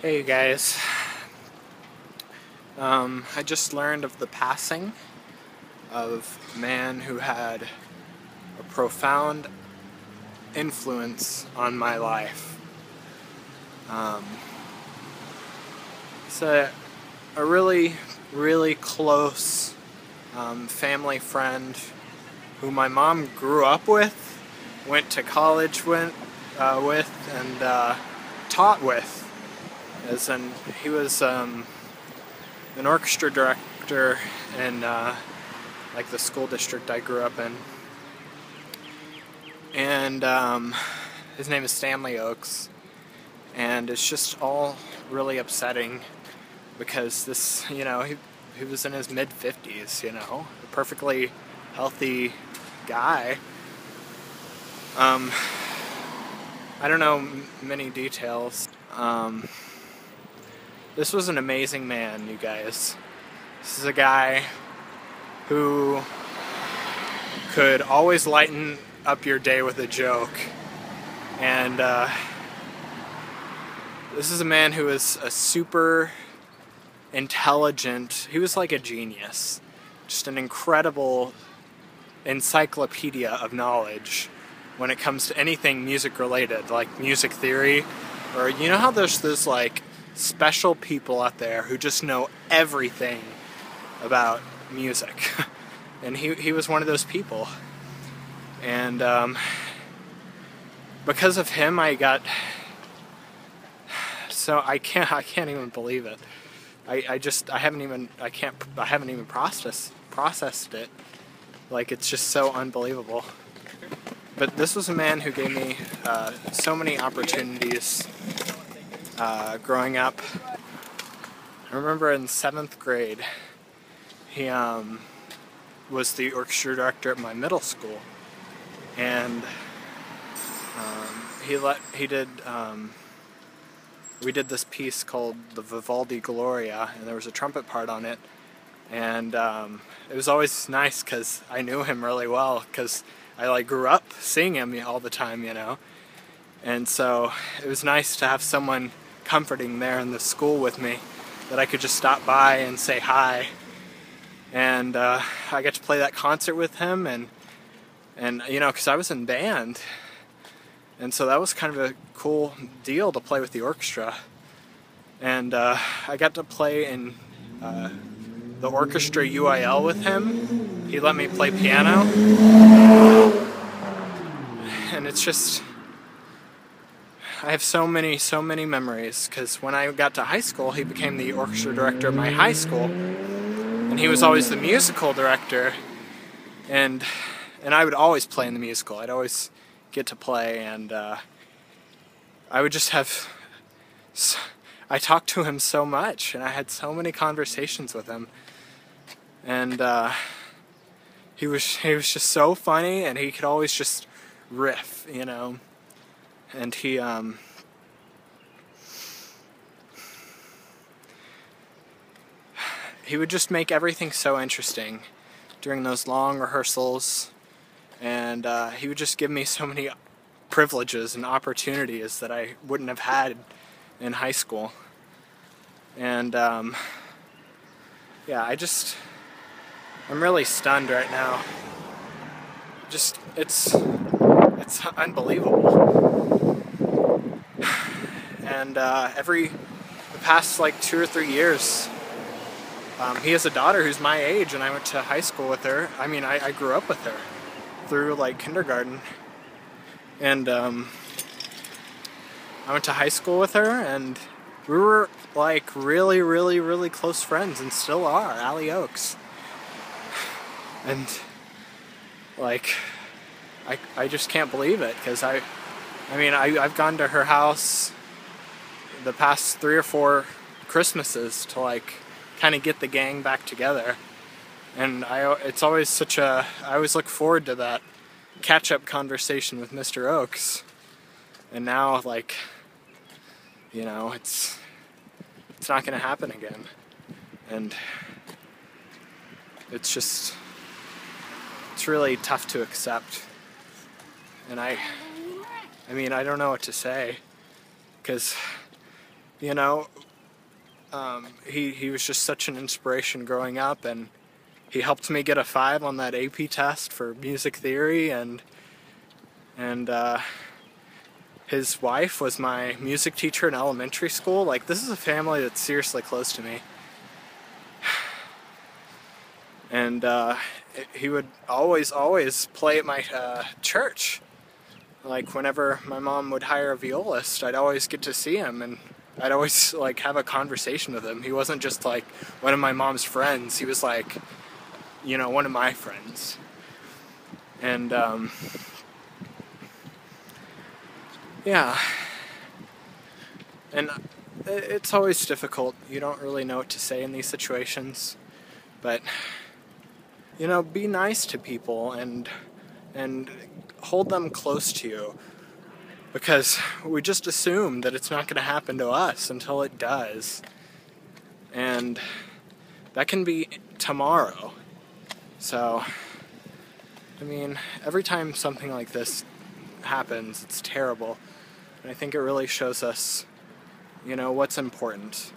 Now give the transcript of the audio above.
Hey guys, I just learned of the passing of a man who had a profound influence on my life. Um, he's a really close family friend who my mom grew up with, went to college with, and taught with. He was an orchestra director in like the school district I grew up in, and his name is Stanley Oaks, and it's just all really upsetting because he was in his mid-50s, a perfectly healthy guy. I don't know many details. This was an amazing man, you guys. This is a guy who could always lighten up your day with a joke. And this is a man who is a super intelligent, he was like a genius. Just an incredible encyclopedia of knowledge when it comes to anything music related, like music theory, or you know how there's this like special people out there who just know everything about music. And he was one of those people. And because of him I can't even believe it. I haven't even processed it. Like, it's just so unbelievable. But this was a man who gave me so many opportunities growing up. I remember in 7th grade, he was the orchestra director at my middle school, and we did this piece called the Vivaldi Gloria, and there was a trumpet part on it, and it was always nice because I knew him really well because I grew up seeing him all the time, and so it was nice to have someone comforting there in the school with me that I could just stop by and say hi. And I got to play that concert with him, and because I was in band, and so that was kind of a cool deal to play with the orchestra. And I got to play in the orchestra UIL with him. He let me play piano, and it's just, I have so many memories, because when I got to high school, he became the orchestra director of my high school, and he was always the musical director, and I would always play in the musical. I'd always get to play, and I would just have, I talked to him so much, and I had so many conversations with him, and he was just so funny, and he could always just riff, and he would just make everything so interesting during those long rehearsals, and he would just give me so many privileges and opportunities that I wouldn't have had in high school. And yeah, I'm really stunned right now. Just, it's unbelievable. And the past 2 or 3 years, he has a daughter who's my age, and I went to high school with her. I mean, I grew up with her through kindergarten, and I went to high school with her, and we were really close friends, and still are. Allie Oaks. And I just can't believe it, because I've gone to her house the past 3 or 4 Christmases to kind of get the gang back together, and it's always I always look forward to that catch-up conversation with Mr. Oaks, and now it's not going to happen again, and it's really tough to accept. And I don't know what to say, because you know, he was just such an inspiration growing up, and he helped me get a 5 on that AP test for music theory, and his wife was my music teacher in elementary school. Like, this is a family that's seriously close to me. And he would always play at my church. Like, whenever my mom would hire a violist, I'd always get to see him, and I'd always like have a conversation with him. He wasn't just like one of my mom's friends. He was like, you know, one of my friends. And yeah. And it's always difficult. You don't really know what to say in these situations. But, you know, be nice to people and hold them close to you. Because we just assume that it's not going to happen to us until it does. And that can be tomorrow. So, I mean, every time something like this happens, it's terrible. And I think it really shows us, you know, what's important.